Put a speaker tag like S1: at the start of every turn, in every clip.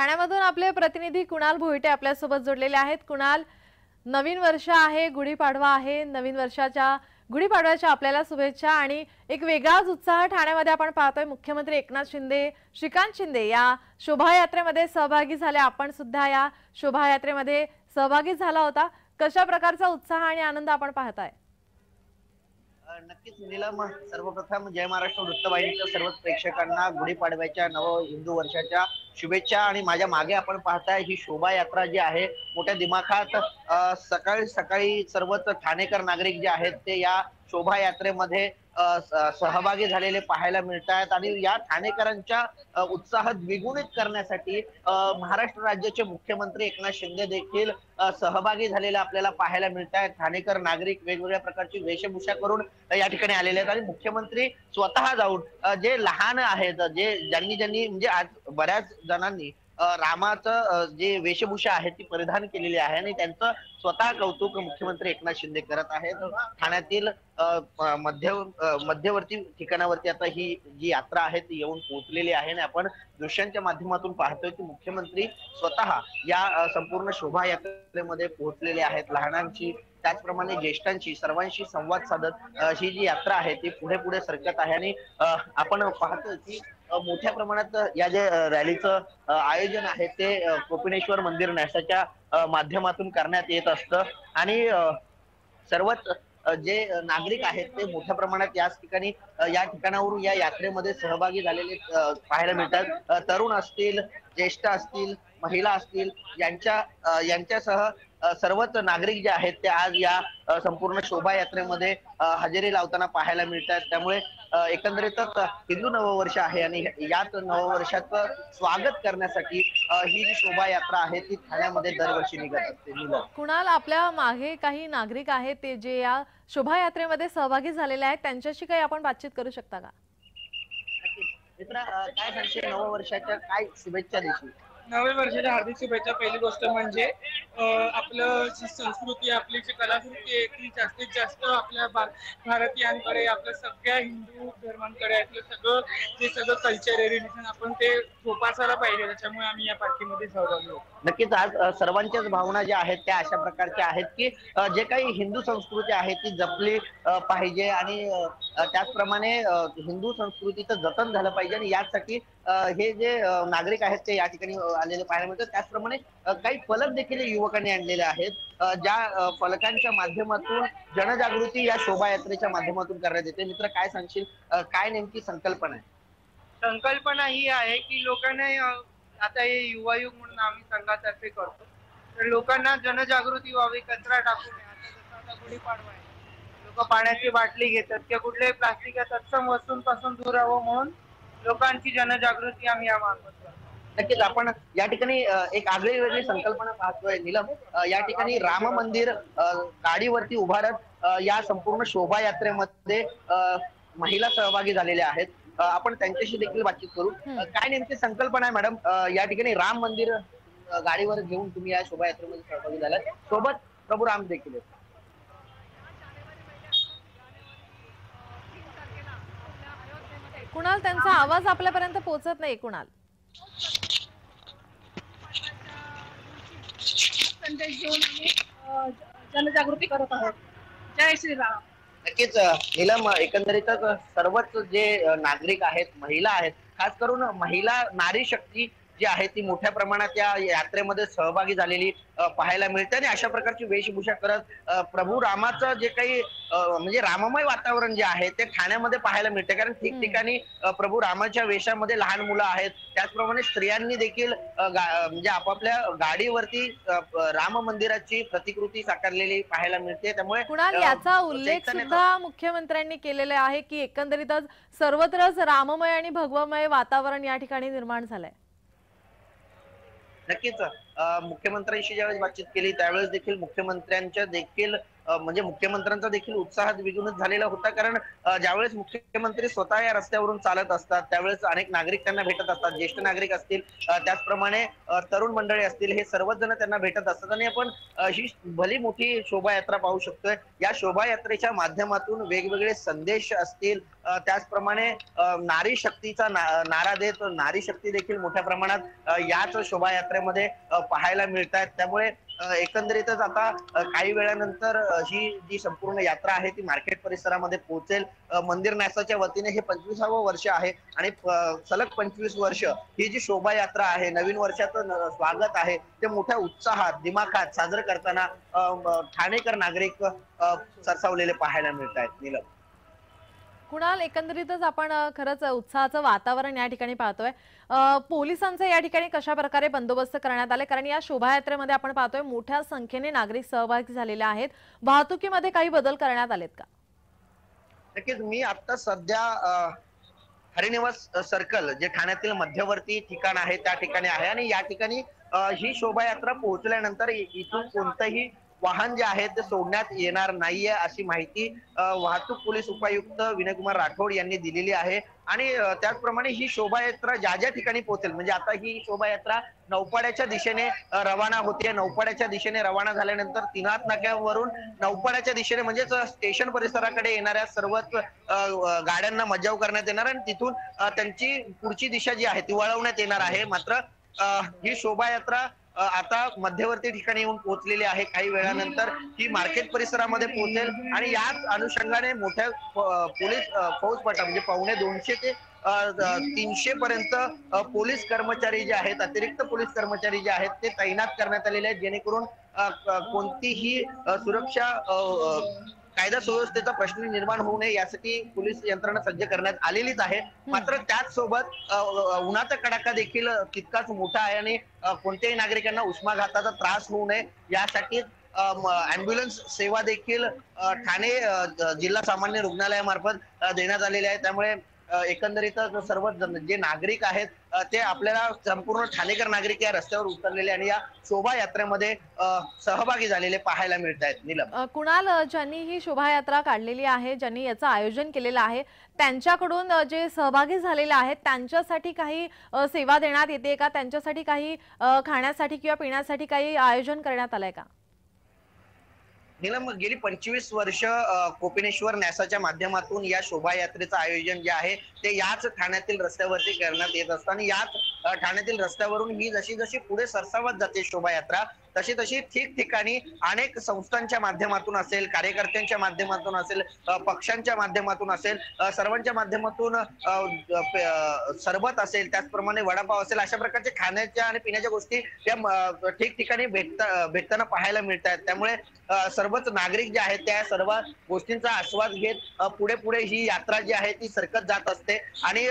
S1: ठाण्यामधून आपले प्रतिनिधी कुणाल भोईटे आपल्यासोबत जोडलेले आहेत। कुणाल, नवीन वर्ष आहे, गुढीपाडवा आहे, नवीन वर्षाच्या गुढीपाडव्याच्या आपल्याला शुभेच्छा। आणि एक वेगळाच उत्साह ठाण्यामध्ये आपण पाहतोय। मुख्यमंत्री एकनाथ शिंदे, श्रीकांत शिंदे या शोभायात्रेमध्ये सहभागी झाले। आपण सुद्धा या शोभायात्रेमध्ये सहभागी झाला होता। कशा प्रकारचा उत्साह आणि आनंद आपण पाहताय?
S2: नक्कीच नीलम, सर्वप्रथम जय महाराष्ट्र वृत्तवाहिनीच्या सर्व प्रेक्षकांना गुढीपाडव्याच्या नव हिंदू वर्षाच्या शुभेच्छा। आणि माझ्या मागे आपण पाहताय ही शोभायात्रा जी आहे मोठ्या दिमाखात सकाळी सकाळी सर्वच ठाणेकर नागरिक जे आहेत ते या शोभायात्रेमध्ये सहभागी झालेले पाहायला मिळतात। आणि या ठाणेकरांच्या उत्साह द्विगुणित करण्यासाठी महाराष्ट्र राज्याचे मुख्यमंत्री एकनाथ शिंदे देखील सहभागी झालेले आपल्याला पाहायला मिळत आहेत। ठाणेकर नागरिक वेगवेगळ्या प्रकारची वेशभूषा करून या ठिकाणी आलेले आहेत। आणि मुख्यमंत्री स्वतः जाऊन जे लहान आहेत, ज्यांनी म्हणजे आज बऱ्याच जणांनी रामाचं जे वेशभूषा आहे ती परिधान केलेली आहे आणि त्यांचं स्वतः कौतुक मुख्यमंत्री एकनाथ शिंदे करत आहेत। ठाण्यातील मध्यवर्ती ठिकाणावरती आता ही जी यात्रा आहे ती येऊन पोहोचलेली आहे आणि आपण दृश्यांच्या माध्यमातून पाहतोय की मुख्यमंत्री स्वतः या संपूर्ण शोभायात्रेमध्ये पोहोचलेले आहेत। लहानांची त्याचप्रमाणे ज्येष्ठांशी सर्वांशी संवाद साधत ही जी यात्रा आहे ती पुढे पुढे सरकत आहे। आणि आपण पाहतोय की मोठ्या प्रमाणात या जे रॅलीचं आयोजन आहे ते कोपिनेश्वर मंदिर न्यासाच्या माध्यमातून करण्यात येत असतं। आणि सर्वच जे नागरिक आहेत ते मोठ्या प्रमाणात याच ठिकाणी या ठिकाणावरून या यात्रेमध्ये सहभागी झालेले पाहायला मिळतात। तरुण असतील, ज्येष्ठ असतील, महिला असतील, यांच्यासह सर्वच नागरिक जे आहेत ते आज या संपूर्ण शोभायात्रेमध्ये हजेरी लावताना पाहायला मिळतात। त्यामुळे एकंदरीतच हिंदू नववर्ष आहे आणि याच नववर्षाचं स्वागत करण्यासाठी ही जी शोभायात्रा आहे ती ठाण्यामध्ये दरवर्षी निघत असते।
S1: कुणाल, आपल्या मागे काही नागरिक आहेत ते जे या शोभायात्रेमध्ये सहभागी झालेले आहेत, त्यांच्याशी काही आपण बातचीत करू शकता का?
S2: मित्र, काय सांगशील नववर्षाच्या काय शुभेच्छा देशील?
S3: नव्या वर्षाच्या हार्दिक शुभेच्छा। पहिली गोष्ट म्हणजे आपलं जी संस्कृती, आपली जी कलाकृती आहे ती जास्तीत जास्त आपल्या भारतीयांकडे, आपल्या सगळ्या हिंदू धर्मांकडे सगळं कल्चर आहे, रिलिजन, आपण ते जोपासायला पाहिजे। त्याच्यामुळे आम्ही या पार्टीमध्ये सहभागी होतो।
S2: नक्कीच आज सर्वांच्याच भावना ज्या आहेत त्या अशा प्रकारच्या आहेत की जे काही हिंदू संस्कृती आहे ती जपली पाहिजे आणि त्याचप्रमाणे हिंदू संस्कृतीचं जतन झालं पाहिजे। आणि यासाठी हे जे नागरिक आहेत ते या ठिकाणी आलेले पाहायला मिळतात। त्याचप्रमाणे काही फलक देखील युवकांनी आणलेले आहेत, ज्या फलकांच्या माध्यमातून जनजागृती या शोभायात्रेच्या माध्यमातून करण्यात येते। मित्र, काय सांगशील, काय नेमकी संकल्पना आहे?
S3: संकल्पना ही आहे की लोकांना, आता हे युवायुग म्हणून आम्ही संघातर्फे करतो, तर लोकांना जनजागृती व्हावी, कचरा टाकू नये। आता गुढीपाडवा आहे, लोक पाण्याची बाटली घेतात किंवा कुठल्याही प्लास्टिक या तत्सम वस्तूंपासून दूर राहावं म्हणून लोकांची जनजागृती आम्ही या मार्फत करतो।
S2: नक्कीच आपण या ठिकाणी एक आगळी वेगळी संकल्पना पाहतोय नीलम। या ठिकाणी राम मंदिर गाडीवरती उभारत या संपूर्ण शोभायात्रेमध्ये महिला सहभागी झालेल्या आहेत। आपण त्यांच्याशी देखील बातचीत करू। काय नेमकी संकल्पना आहे मॅडम? या ठिकाणी राम मंदिर गाडीवर घेऊन तुम्ही या शोभायात्रेमध्ये सहभागी झालात, सोबत प्रभू राम देखील आहेत।
S1: कुणाल, त्यांचा आवाज आपल्यापर्यंत पोहोचत नाही। कुणाल,
S4: संदेश घेऊन आम्ही जनजागृती करत आहोत। जय श्रीराम।
S2: नक्कीच नीलम, एकंदरीतच सर्वच जे नागरिक आहेत, महिला आहेत, खास करून महिला नारी शक्ती जी आहे ती मोठ्या प्रमाणात या यात्रेमध्ये सहभागी झालेली पाहायला मिळते। आणि अशा प्रकारची वेशभूषा करत प्रभू रामाचं जे काही म्हणजे राममय वातावरण जे आहे ते ठाण्यामध्ये पाहायला मिळते। कारण ठिकठिकाणी प्रभू रामाच्या वेशामध्ये लहान मुलं आहेत, त्याचप्रमाणे स्त्रियांनी देखील म्हणजे आपापल्या गाडीवरती राम मंदिराची प्रतिकृती साकारलेली पाहायला मिळते। त्यामुळे
S1: कुणाल, याचा उल्लेख सुद्धा मुख्यमंत्र्यांनी केलेला आहे की एकंदरीतच सर्वत्रच राममय आणि भगवमय वातावरण या ठिकाणी निर्माण झालंय।
S2: नक्कीच मुख्यमंत्र्यांशी ज्यावेळेस बातचीत केली त्यावेळेस देखील मुख्यमंत्र्यांच्या देखील म्हणजे मुख्यमंत्र्यांचा देखील उत्साह द्विगुणित झालेला होता. कारण ज्यावेळेस मुख्यमंत्री स्वतः या रस्त्यावरून चालत असतात त्यावेळेस अनेक नागरिक त्यांना भेटत असतात. ज्येष्ठ नागरिक असतील, त्याचप्रमाणे तरुण मंडळी असतील, हे सर्वच जण त्यांना भेटत असतात. आणि आपण ही भली मोठी शोभायात्रा पाहू शकतोय. या शोभायात्रेच्या माध्यमातून वेगवेगळे संदेश असतील, त्याचप्रमाणे नारी शक्तीचा नारा देत नारी शक्ती देखील मोठ्या प्रमाणात याच शोभायात्रेमध्ये पाहायला मिळतात. त्यामुळे एकंदरीतच आता काही वेळानंतर ही जी संपूर्ण यात्रा आहे ती मार्केट परिसरामध्ये पोहोचेल. मंदिर न्यासाच्या वतीने हे 25वे वर्ष आहे आणि सलग 25 वर्ष ही जी शोभायात्रा आहे, नवीन वर्षाचं स्वागत आहे, ते मोठ्या उत्साहात दिमाखात साजरं करताना ठाणेकर नागरिक सरसावलेले पाहायला मिळत आहेत. नीलम.
S1: कुणाल, एकंदरीतच आपण खरंच उत्साहाचं वातावरण या ठिकाणी पाहतोय. पोलिसांचा या ठिकाणी कशा प्रकारे बंदोबस्त करण्यात आले, कारण या शोभायात्रेमध्ये आपण पाहतोय मोठ्या संख्येने नागरिक सहभागी झालेले आहेत. वाहतुकीमध्ये काही बदल करण्यात आलेत का?
S2: नक्कीच. मी आता सध्या हरिनिवास सर्कल जे ठाण्यातील मध्यवर्ती ठिकाण आहे त्या ठिकाणी आहे आणि या ठिकाणी ही शोभायात्रा पोहोचल्यानंतर इथून कोणतंही वाहन जे आहे ते सोडण्यात येणार नाहीये अशी माहिती वाहतूक पोलीस उपायुक्त विनयकुमार राठोड यांनी दिलेली आहे. आणि त्याचप्रमाणे ही शोभायात्रा ज्या ज्या ठिकाणी पोहोचेल, म्हणजे आता ही शोभायात्रा नौपाड्याच्या दिशेने रवाना होते. नौपाड्याच्या दिशेने रवाना झाल्यानंतर तिनाथ नाक्यावरून नौपाड्याच्या दिशेने म्हणजेच स्टेशन परिसराकडे येणाऱ्या सर्वच गाड्यांना मज्जाव करण्यात येणार आणि तिथून त्यांची पुढची दिशा जी आहे ती वळवण्यात येणार आहे. मात्र ही शोभायात्रा आता मध्यवर्ती ठिकाणी येऊन पोहोचलेली आहे. काही वेळानंतर ही मार्केट परिसरामध्ये पोहोचेल आणि याच अनुषंगाने मोठ्या पोलीस फौजफाटा म्हणजे 250 ते 300 पर्यंत पोलीस कर्मचारी जे आहेत, अतिरिक्त पोलीस कर्मचारी जे आहेत ते तैनात करण्यात आलेले आहेत, जेणेकरून कोणतीही सुरक्षा कायदा सुव्यवस्थेचा प्रश्न निर्माण होऊ नये यासाठी पोलीस यंत्रणा सज्ज करण्यात आलेलीच आहे. मात्र त्याच सोबत उन्हाचा कडाका देखील तितकाच मोठा आहे आणि कोणत्याही नागरिकांना उष्माघाताचा त्रास होऊ नये यासाठी अँब्युलन्स सेवा देखील ठाणे जिल्हा सामान्य रुग्णालयामार्फत देण्यात आलेली आहे. त्यामुळे एकंदरीतच सर्व जे नागरिक आहेत ते आपल्याला संपूर्ण ठाणेकर नागरिक या रस्त्यावर उतरलेले आणि या शोभायात्रेमध्ये सहभागी झालेले पाहायला मिळत आहेत. नीलम.
S1: कुणाल, ज्यांनी ही शोभायात्रा काढलेली आहे, ज्यांनी याचं आयोजन केलेलं आहे, त्यांच्याकडून जे सहभागी झालेले आहेत त्यांच्यासाठी काही सेवा देण्यात येते का? त्यांच्यासाठी काही खाण्यासाठी किंवा पिण्यासाठी काही आयोजन करण्यात आलंय का?
S2: नीलम, गेली 25 वर्ष कोपिनेश्वर न्यासाच्या माध्यमातून या शोभायात्रेचं आयोजन जे आहे ते याच ठाण्यातील रस्त्यावरती करण्यात येत असतं आणि याच ठाण्यातील रस्त्यावरून ही जशी जशी पुढे सरसावत जाते शोभायात्रा तशी तशी ठिकठिकाणी अनेक संस्थांच्या माध्यमातून असेल, कार्यकर्त्यांच्या माध्यमातून असेल, पक्षांच्या माध्यमातून असेल, सर्वांच्या माध्यमातून सरबत असेल, त्याचप्रमाणे वडापाव असेल, अशा प्रकारच्या खाण्याच्या आणि पिण्याच्या गोष्टी या ठिकठिकाणी भेटताना पाहायला मिळत आहेत. त्यामुळे सर्वच नागरिक जे आहेत त्या सर्व गोष्टींचा आस्वाद घेत पुढे पुढे ही यात्रा जी आहे ती सरकत जात असते. आणि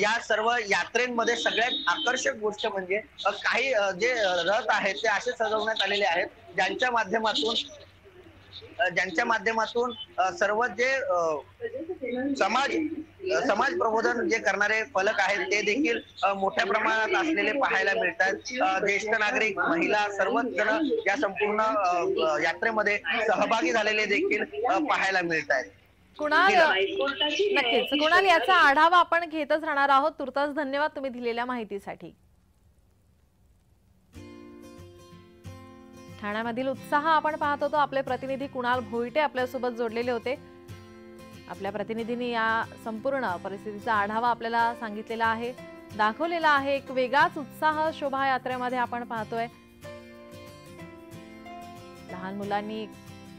S2: या सर्व यात्रेमध्ये सगळ्यात आकर्षक गोष्ट म्हणजे काही जे रथ आहेत ते असे सजवण्यात आलेले आहेत ज्यांच्या माध्यमातून सर्व जे समाज प्रबोधन जे करणारे फलक आहेत ते देखील मोठ्या प्रमाणात असलेले पाहायला मिळतात. ज्येष्ठ नागरिक, महिला सर्वच जण या संपूर्ण यात्रेमध्ये सहभागी झालेले देखील पाहायला मिळत आहेत.
S1: कुणाल, नक्कीच कुणाल, याचा आढावा आपण घेतच राहणार आहोत. तुर्तास धन्यवाद तुम्ही दिलेल्या माहितीसाठी. ठाण्यामधील उत्साह आपण पाहत होतो. आपले प्रतिनिधी कुणाल भोईटे आपल्यासोबत जोडलेले होते. आपल्या प्रतिनिधींनी या संपूर्ण परिस्थितीचा आढावा आपल्याला सांगितलेला आहे, दाखवलेला आहे. एक वेगळाच उत्साह शोभायात्रेमध्ये आपण पाहतोय. लहान मुलांनी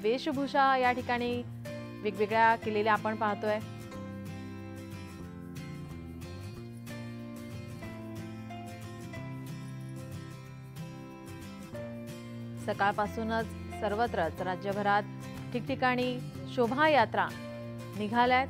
S1: वेशभूषा या ठिकाणी वेगवेगळ्या केलेल्या आपण पाहतोय. सकाळपासूनच सर्वत्रच राज्यभरात ठिकठिकाणी शोभायात्रा निघाल्यात.